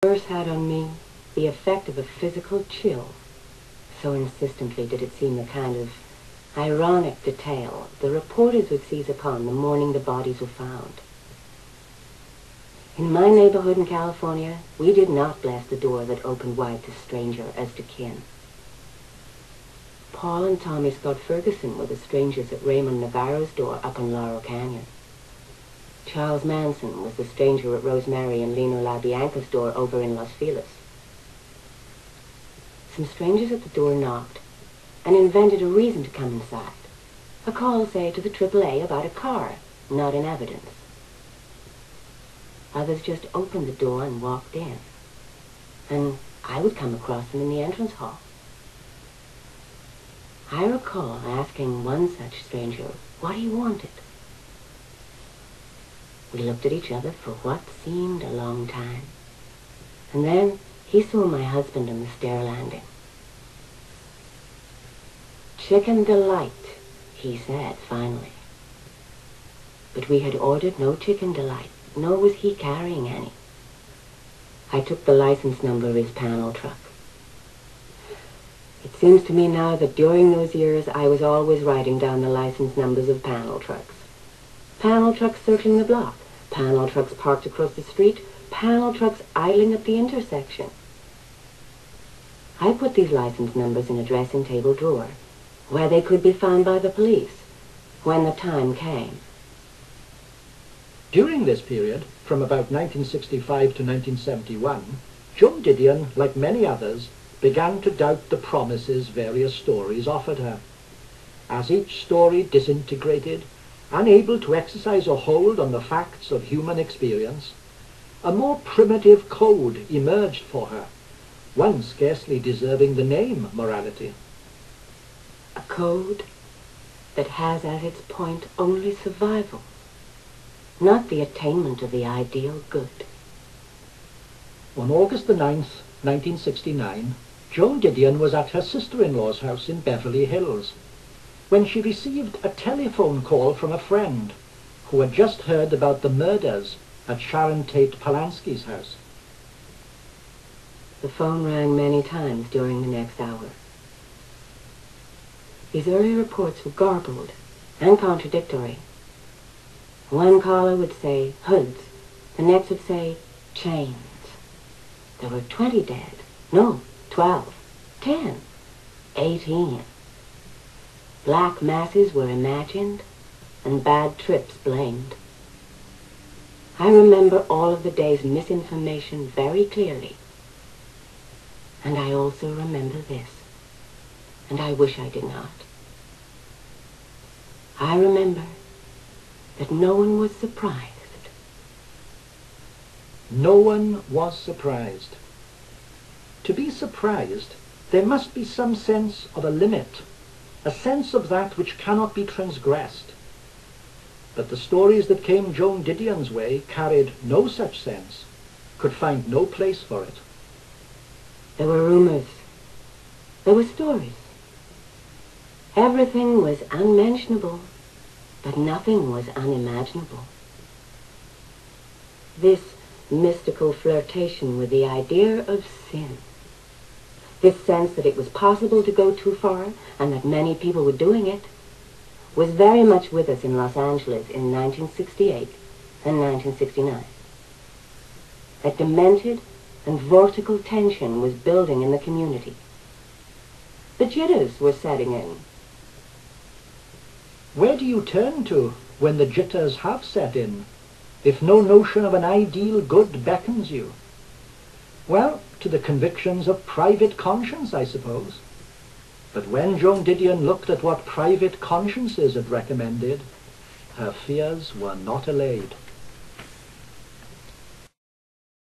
Verse had on me the effect of a physical chill. So insistently did it seem the kind of ironic detail the reporters would seize upon the morning the bodies were found. In my neighborhood in California, we did not blast the door that opened wide to stranger as to kin. Paul and Tommy Scott Ferguson were the strangers at Raymond Navarro's door up in Laurel Canyon. Charles Manson was the stranger at Rosemary and Lino LaBianca's door over in Los Feliz. Some strangers at the door knocked and invented a reason to come inside. A call, say, to the AAA about a car, not in evidence. Others just opened the door and walked in. And I would come across them in the entrance hall. I recall asking one such stranger what he wanted. We looked at each other for what seemed a long time. And then he saw my husband on the stair landing. "Chicken delight," he said finally. But we had ordered no chicken delight, nor was he carrying any. I took the license number of his panel truck. It seems to me now that during those years I was always writing down the license numbers of panel trucks. Panel trucks circling the block, panel trucks parked across the street, panel trucks idling at the intersection. I put these license numbers in a dressing table drawer, where they could be found by the police when the time came. During this period, from about 1965 to 1971, Joan Didion, like many others, began to doubt the promises various stories offered her. As each story disintegrated, unable to exercise a hold on the facts of human experience, a more primitive code emerged for her, one scarcely deserving the name morality. A code that has as its point only survival, not the attainment of the ideal good. On August the 9th, 1969, Joan Didion was at her sister-in-law's house in Beverly Hills when she received a telephone call from a friend who had just heard about the murders at Sharon Tate Polanski's house. The phone rang many times during the next hour. These early reports were garbled and contradictory. One caller would say hoods, the next would say chains. There were 20 dead. No, 12, 10, 18. Black masses were imagined and bad trips blamed. I remember all of the day's misinformation very clearly. And I also remember this, and I wish I did not. I remember that no one was surprised. No one was surprised. To be surprised, there must be some sense of a limit, a sense of that which cannot be transgressed. But the stories that came Joan Didion's way carried no such sense, could find no place for it. There were rumors. There were stories. Everything was unmentionable, but nothing was unimaginable. This mystical flirtation with the idea of sin, this sense that it was possible to go too far and that many people were doing it, was very much with us in Los Angeles in 1968 and 1969. A demented and vortical tension was building in the community. The jitters were setting in. Where do you turn to when the jitters have set in, if no notion of an ideal good beckons you? Well, to the convictions of private conscience, I suppose. But when Joan Didion looked at what private consciences had recommended, her fears were not allayed.